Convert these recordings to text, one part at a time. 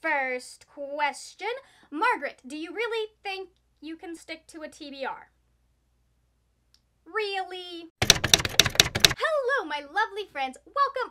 first question. Margaret, do you really think you can stick to a TBR? Really? Hello, my lovely friends.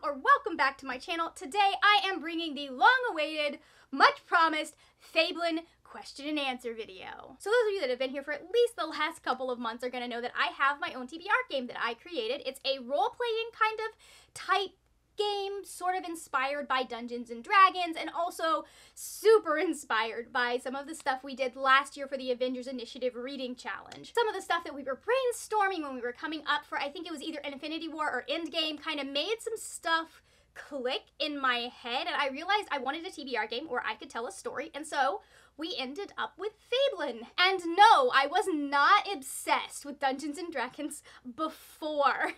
Welcome back to my channel. Today, I am bringing the long-awaited, much-promised Fablen question and answer video. So those of you that have been here for at least the last couple of months are going to know that I have my own TBR game that I created. It's a role-playing kind of type game, sort of inspired by Dungeons and Dragons, and also super inspired by some of the stuff we did last year for the Avengers Initiative Reading Challenge. Some of the stuff that we were brainstorming when we were coming up for, I think it was either Infinity War or Endgame, kind of made some stuff click in my head, and I realized I wanted a TBR game where I could tell a story, and so we ended up with Fablen. And no, I was not obsessed with Dungeons and Dragons before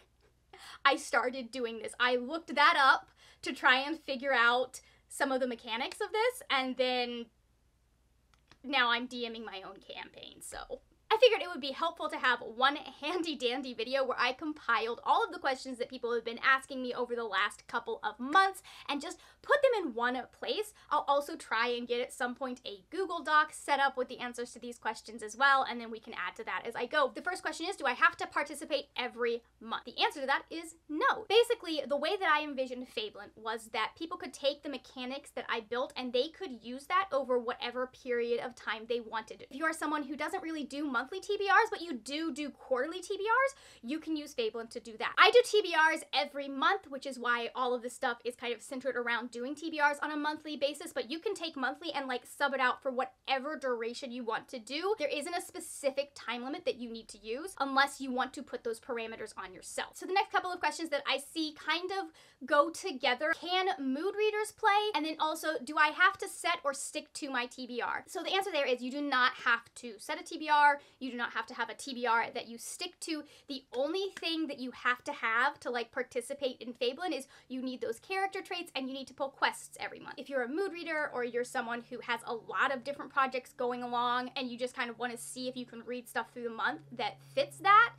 I started doing this. I looked that up to try and figure out some of the mechanics of this, and then now I'm DMing my own campaign, so I figured it would be helpful to have one handy-dandy video where I compiled all of the questions that people have been asking me over the last couple of months and just put them in one place. I'll also try and get at some point a Google Doc set up with the answers to these questions as well, and then we can add to that as I go. The first question is, do I have to participate every month? The answer to that is no. Basically, the way that I envisioned Fablen was that people could take the mechanics that I built and they could use that over whatever period of time they wanted. If you are someone who doesn't really do monthly TBRs, but you do quarterly TBRs, you can use Fablen to do that. I do TBRs every month, which is why all of this stuff is kind of centered around doing TBRs on a monthly basis, but you can take monthly and like sub it out for whatever duration you want to do. There isn't a specific time limit that you need to use unless you want to put those parameters on yourself. So the next couple of questions that I see kind of go together: can mood readers play? And then also, do I have to set or stick to my TBR? So the answer there is you do not have to set a TBR. You do not have to have a TBR that you stick to. The only thing that you have to like participate in Fablen is you need those character traits and you need to pull quests every month. If you're a mood reader or you're someone who has a lot of different projects going along and you just kind of want to see if you can read stuff through the month that fits that,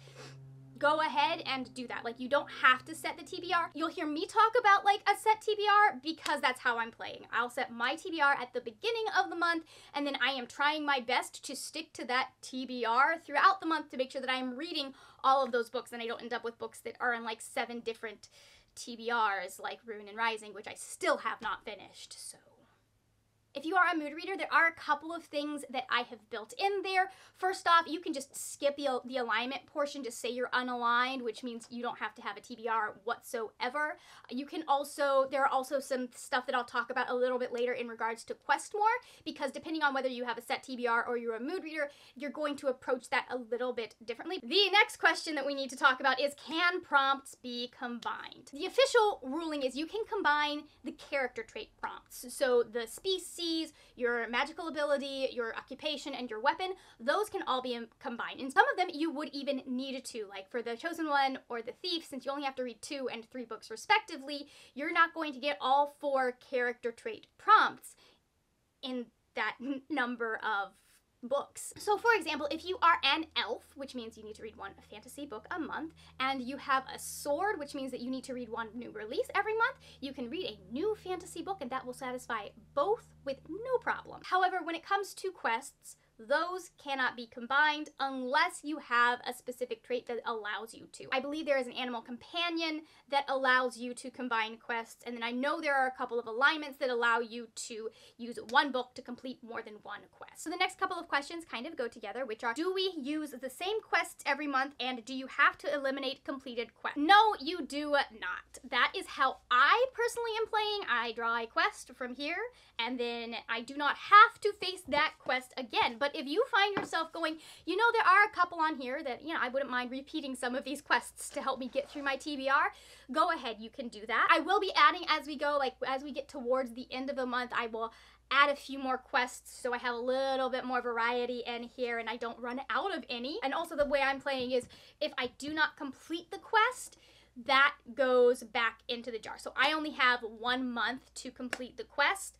go ahead and do that. Like, you don't have to set the TBR. You'll hear me talk about like a set TBR because that's how I'm playing. I'll set my TBR at the beginning of the month, and then I am trying my best to stick to that TBR throughout the month to make sure that I'm reading all of those books and I don't end up with books that are in like 7 different TBRs like Ruin and Rising, which I still have not finished, so. If you are a mood reader, there are a couple of things that I have built in there. First off, you can just skip the alignment portion, just say you're unaligned, which means you don't have to have a TBR whatsoever. You can also, there are also some stuff that I'll talk about a little bit later in regards to Questmore, because depending on whether you have a set TBR or you're a mood reader, you're going to approach that a little bit differently. The next question that we need to talk about is, can prompts be combined? The official ruling is you can combine the character trait prompts. So the species, your magical ability, your occupation, and your weapon, those can all be combined. And some of them you would even need to, like for the Chosen One or the Thief, since you only have to read 2 and 3 books respectively, you're not going to get all 4 character trait prompts in that number of books. So for example, if you are an elf, which means you need to read 1 fantasy book a month, and you have a sword, which means that you need to read 1 new release every month, you can read a new fantasy book and that will satisfy both with no problem. However, when it comes to quests, those cannot be combined unless you have a specific trait that allows you to. I believe there is an animal companion that allows you to combine quests, and then I know there are a couple of alignments that allow you to use 1 book to complete more than 1 quest. So the next couple of questions kind of go together, which are, do we use the same quests every month, and do you have to eliminate completed quests? No, you do not. That is how I personally am playing. I draw a quest from here, and then I do not have to face that quest again. But if you find yourself going, you know, there are a couple on here that, you know, I wouldn't mind repeating some of these quests to help me get through my TBR, go ahead, you can do that. I will be adding as we go, like as we get towards the end of the month, I will add a few more quests so I have a little bit more variety in here and I don't run out of any. And also the way I'm playing is, if I do not complete the quest, that goes back into the jar. So I only have 1 month to complete the quest.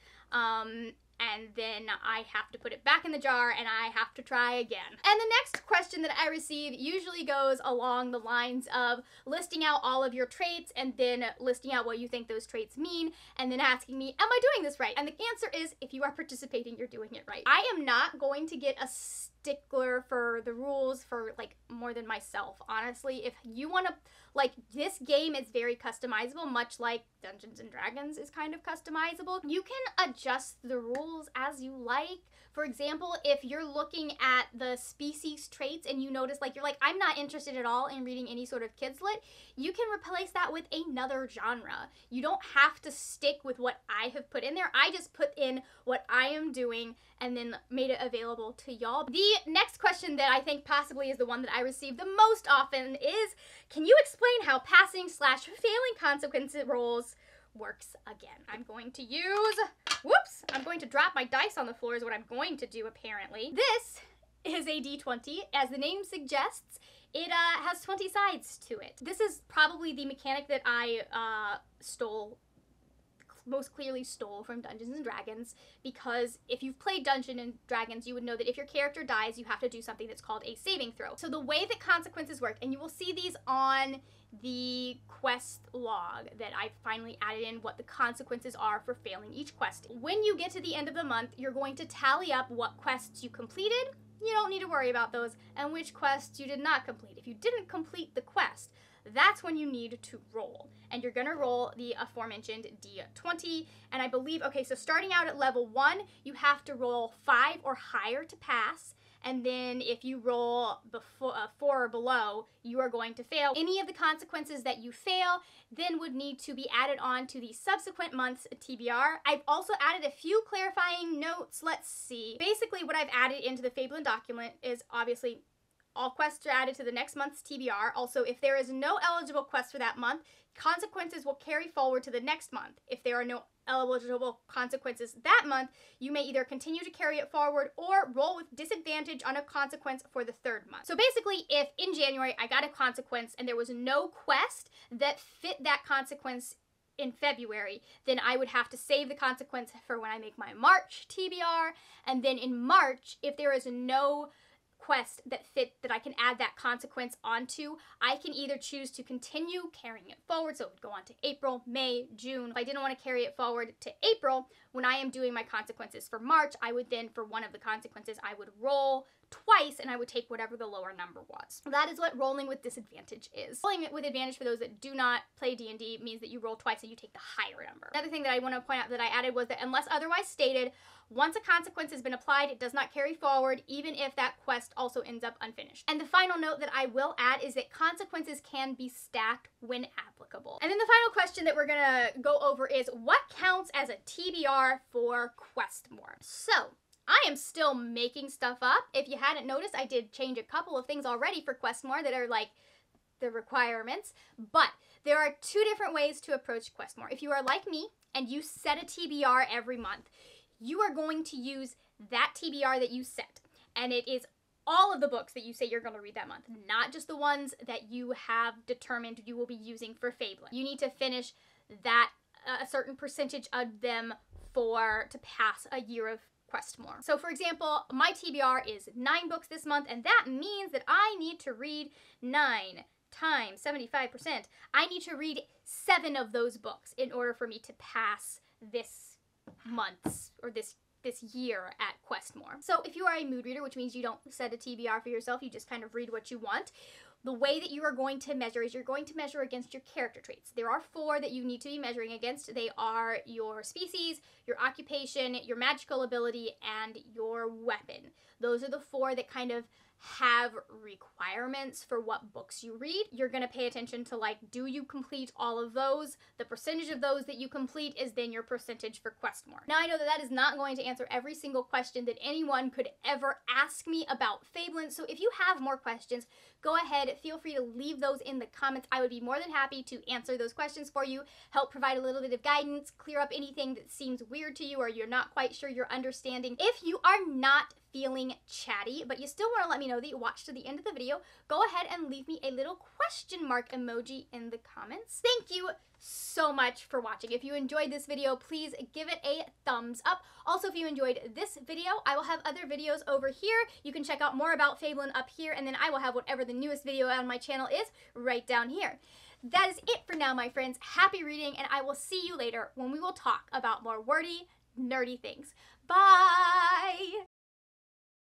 and then I have to put it back in the jar and I have to try again. And the next question that I receive usually goes along the lines of listing out all of your traits and then listing out what you think those traits mean and then asking me, am I doing this right? And the answer is, if you are participating, you're doing it right. I am not going to get a stickler for the rules for like more than myself, honestly. If you want to, like, this game is very customizable, much like Dungeons and Dragons is kind of customizable. You can adjust the rules as you like. For example, if you're looking at the species traits and you notice, like, you're like, I'm not interested at all in reading any sort of kids lit, you can replace that with another genre. You don't have to stick with what I have put in there. I just put in what I am doing and then made it available to y'all. The next question that I think possibly is the one that I receive the most often is, can you explain how passing/failing consequence rolls works again? I'm going to use, whoops, I'm going to drop my dice on the floor is what I'm going to do apparently. This is a D20. As the name suggests, it has 20 sides to it. This is probably the mechanic that I most clearly stole from Dungeons and Dragons, because if you've played Dungeons and Dragons, you would know that if your character dies, you have to do something that's called a saving throw. So the way that consequences work, and you will see these on the quest log that I finally added in, what the consequences are for failing each quest. When you get to the end of the month, you're going to tally up what quests you completed, you don't need to worry about those, and which quests you did not complete. If you didn't complete the quest, that's when you need to roll. And you're gonna roll the aforementioned D20. And I believe, okay, so starting out at level 1, you have to roll 5 or higher to pass. And then if you roll 4 or below, you are going to fail. Any of the consequences that you fail then would need to be added on to the subsequent month's TBR. I've also added a few clarifying notes. Let's see. Basically, what I've added into the Fablen document is obviously all quests are added to the next month's TBR. Also, if there is no eligible quest for that month, consequences will carry forward to the next month. If there are no eligible consequences that month, you may either continue to carry it forward or roll with disadvantage on a consequence for the third month. So basically, if in January I got a consequence and there was no quest that fit that consequence in February, then I would have to save the consequence for when I make my March TBR. And then in March, if there is no quest that fit that I can add that consequence onto, I can either choose to continue carrying it forward, so it would go on to April, May, June. If I didn't want to carry it forward to April, when I am doing my consequences for March, I would then, for one of the consequences, I would roll twice and I would take whatever the lower number was. That is what rolling with disadvantage is. Rolling with advantage, for those that do not play D&D, means that you roll twice and you take the higher number. Another thing that I want to point out that I added was that unless otherwise stated, once a consequence has been applied, it does not carry forward, even if that quest also ends up unfinished. And the final note that I will add is that consequences can be stacked when applicable. And then the final question that we're gonna go over is, what counts as a TBR for Questmore? So, I am still making stuff up. If you hadn't noticed, I did change a couple of things already for Questmore that are like the requirements, but there are 2 different ways to approach Questmore. If you are like me and you set a TBR every month, you are going to use that TBR that you set, and it is all of the books that you say you're going to read that month, not just the ones that you have determined you will be using for Fablen. You need to finish that a certain percentage of them to pass a year of Questmore. So for example, my TBR is 9 books this month, and that means that I need to read 9 times 75%. I need to read 7 of those books in order for me to pass this month's or this year at Questmore. So if you are a mood reader, which means you don't set a TBR for yourself, you just kind of read what you want, the way that you are going to measure is you're going to measure against your character traits. There are 4 that you need to be measuring against. They are your species, your occupation, your magical ability, and your weapon. Those are the 4 that kind of have requirements for what books you read. You're going to pay attention to, like, do you complete all of those? The percentage of those that you complete is then your percentage for Questmore. Now, I know that that is not going to answer every single question that anyone could ever ask me about Fablen, so if you have more questions, go ahead, feel free to leave those in the comments. I would be more than happy to answer those questions for you, help provide a little bit of guidance, clear up anything that seems weird to you or you're not quite sure you're understanding. If you are not feeling chatty, but you still want to let me know that you watched to the end of the video, go ahead and leave me a little question mark emoji in the comments. Thank you so much for watching. If you enjoyed this video, please give it a thumbs up. Also, if you enjoyed this video, I will have other videos over here. You can check out more about Fablen up here, and then I will have whatever the newest video on my channel is right down here. That is it for now, my friends. Happy reading, and I will see you later when we will talk about more wordy, nerdy things. Bye!